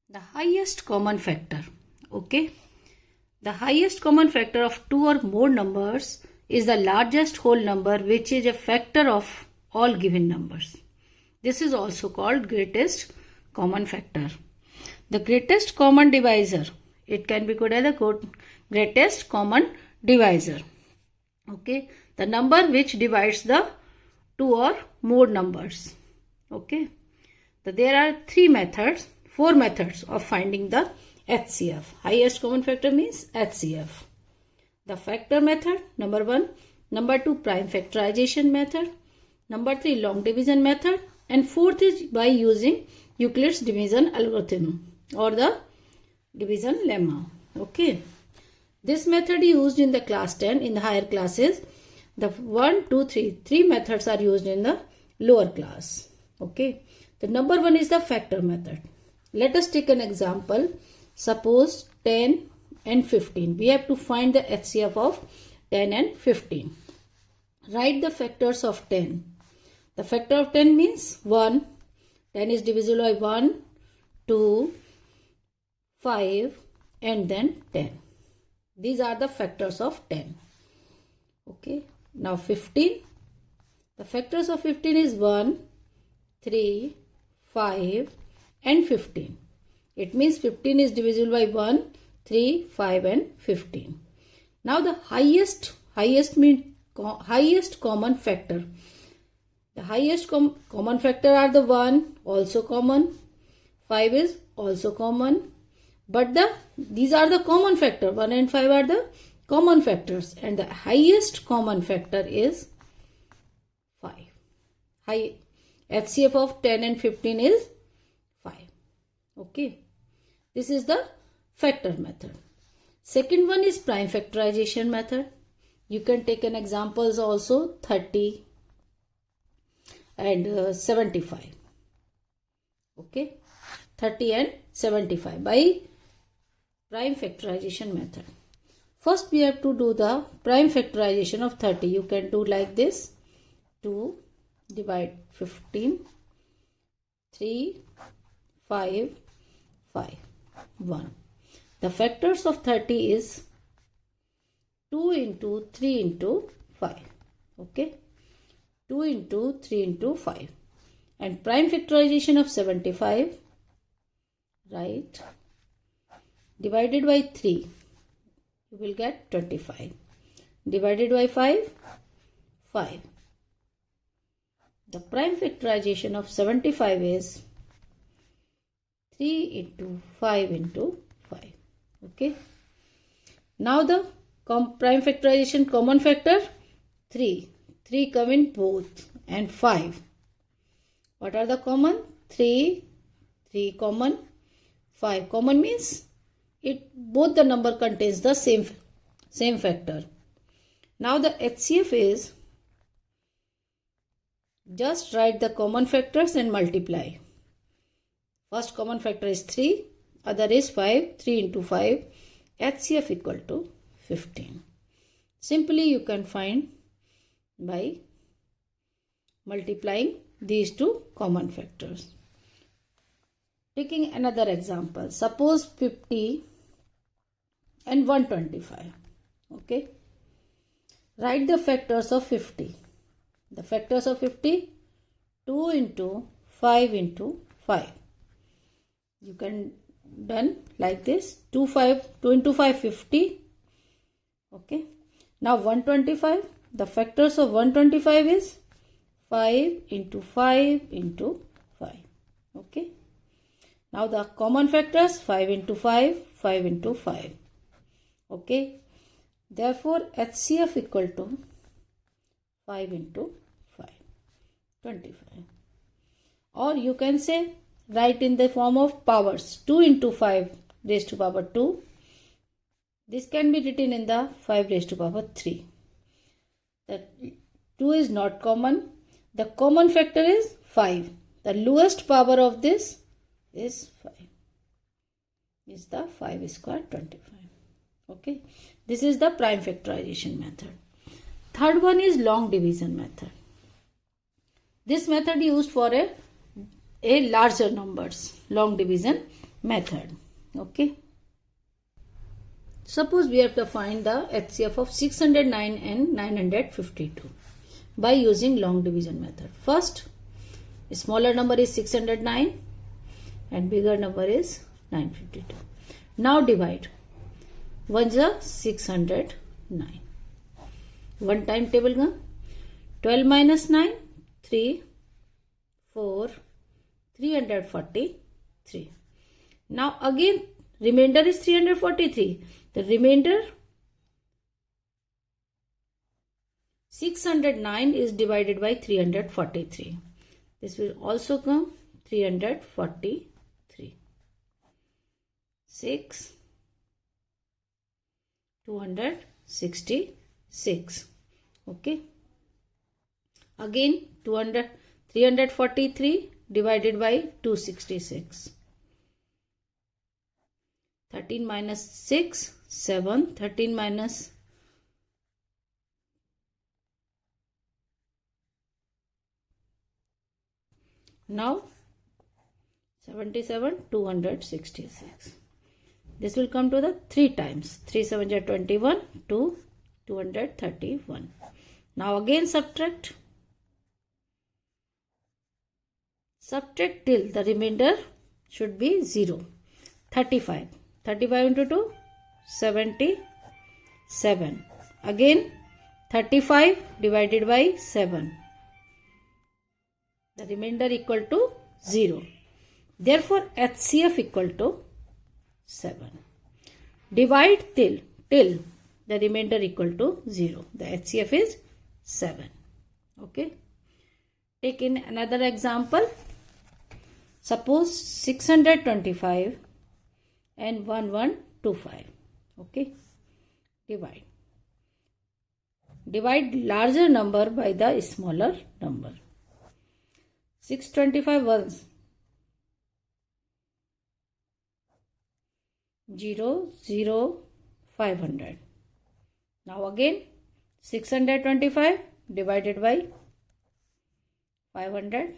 The highest common factor. Okay. The highest common factor of two or more numbers is the largest whole number which is a factor of all given numbers. This is also called greatest common factor. The greatest common divisor. It can be called as the greatest common divisor. Okay. The number which divides the two or more numbers. Okay. So there are four methods of finding the HCF. Highest common factor means HCF. The factor method, number 1. Number 2, prime factorization method. Number 3, long division method. And fourth is by using Euclid's division algorithm or the division lemma. Okay. This method used in the class 10 in the higher classes. The 1, 2, 3. Three methods are used in the lower class. Okay. The number 1 is the factor method. Let us take an example. Suppose 10 and 15. We have to find the HCF of 10 and 15. Write the factors of 10. The factor of 10 means 1. 10 is divisible by 1, 2, 5 and then 10. These are the factors of 10. Okay. Now 15. The factors of 15 is 1, 3, 5 and 15. It means 15 is divisible by 1, 3, 5 and 15. Now the highest common factor. The highest common factor are the 1 also common, 5 is also common, but these are the common factor. 1 and 5 are the common factors and the highest common factor is 5. HCF of 10 and 15 is 5. Okay. This is the factor method. Second one is prime factorization method. You can take an examples also 30 and 75. Okay. 30 and 75 by prime factorization method. First we have to do the prime factorization of 30. You can do like this. 2 divide 15, 3, 5, 5, 1. The factors of 30 is 2 into 3 into 5. Okay. 2 into 3 into 5. And prime factorization of 75, right, divided by 3, you will get 25. Divided by 5, 5. The prime factorization of 75 is 3 into 5 into 5. Okay. Now the prime factorization common factor 3. 3 come in both and 5. What are the common? 3 common, 5 common means both the number contains the same factor. Now the HCF is just write the common factors and multiply. First common factor is 3, other is 5, 3 into 5, HCF equal to 15. Simply you can find by multiplying these two common factors. Taking another example, suppose 50 and 125. Okay. Write the factors of 50. The factors of 50, 2 into 5 into 5. You can done like this. 2 into 5, 50. Okay. Now 125. The factors of 125 is 5 into 5 into 5. Okay. Now the common factors 5 into 5, 5 into 5. Okay. Therefore HCF equal to 5 into 5, 25. Or you can say write in the form of powers. 2 into 5 raised to power 2. This can be written in the 5 raised to power 3. The 2 is not common. The common factor is 5. The lowest power of this is 5. Is the 5 square 25. Okay. This is the prime factorization method. Third one is long division method. This method used for a larger numbers, long division method. Okay. Suppose we have to find the HCF of 609 and 952 by using long division method. First, smaller number is 609 and bigger number is 952. Now divide. 1 is 609. One time table ga 12 minus 9, 3, 4, 343. Now again remainder is 343. The remainder 609 is divided by 343. This will also come 343. 6, 266. Okay. Again 343 divided by 266. 13 minus 6, 7. 13 minus now 77, 266. This will come to the 3 times. 3 7 are 21 to 231. Now again subtract. Subtract till the remainder should be 0. 35. 35 into 2, 77. Again 35 divided by 7. The remainder equal to 0. Therefore HCF equal to 7. Divide till the remainder equal to 0. The HCF is 7. Okay. Take in another example. Suppose 625 and 1125. Okay. Divide larger number by the smaller number. 625 ones 0 0 500. Now again 625 divided by 500.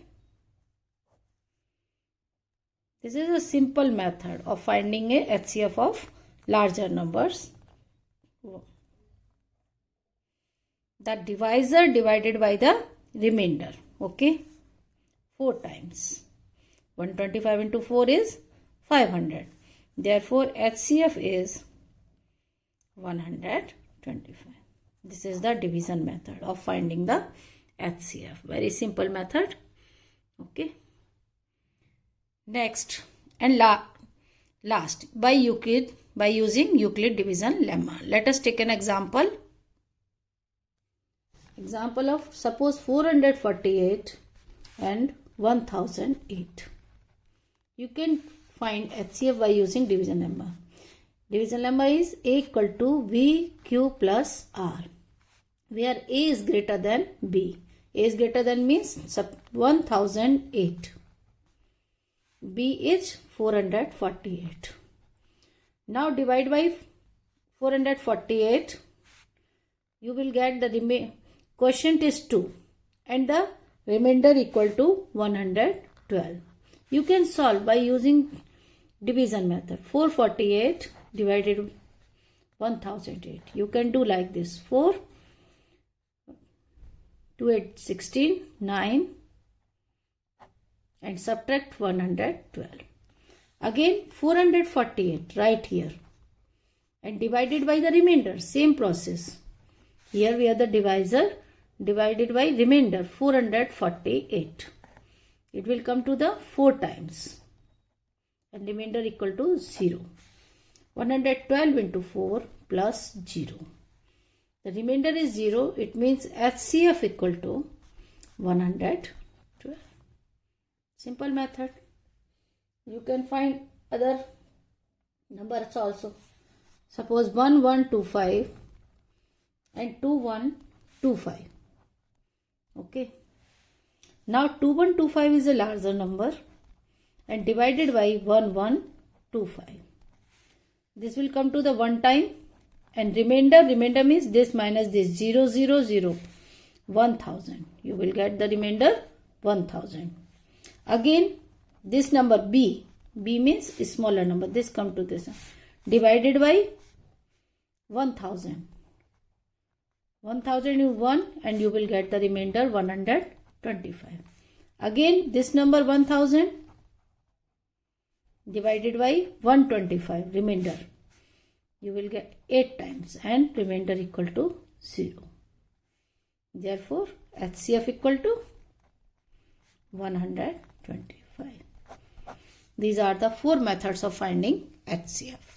This is a simple method of finding a HCF of larger numbers. The divisor divided by the remainder. Okay. 4 times. 125 into 4 is 500. Therefore HCF is 125. This is the division method of finding the HCF. Very simple method. Okay. Next and last by using Euclid division lemma. Let us take an example. Example of suppose 448 and 1008. You can find HCF by using division lemma. Division lemma is A equal to VQ plus R, where A is greater than B. A is greater than means 1008. B is 448. Now divide by 448. You will get the quotient is 2 and the remainder equal to 112. You can solve by using division method. 448 divided 1008. You can do like this. 4, 2, 8, 16, 9 and subtract 112. Again 448 right here and divided by the remainder. Same process. Here we have the divisor divided by remainder 448. It will come to the 4 times and remainder equal to 0. 112 into 4 plus 0. The remainder is 0. It means HCF equal to 112. Simple method. You can find other numbers also. Suppose 1125 and 2125. Okay. Now 2125 is a larger number and divided by 1125. This will come to the 1 time and remainder means this minus this 0 0 0 1000. You will get the remainder 1000. Again this number B B means smaller number. This come to this. Divided by 1000. 1000 you 1 and you will get the remainder 125. Again this number 1000 divided by 125 remainder. You will get 8 times and remainder equal to 0. Therefore HCF equal to 125. These are the 4 methods of finding HCF.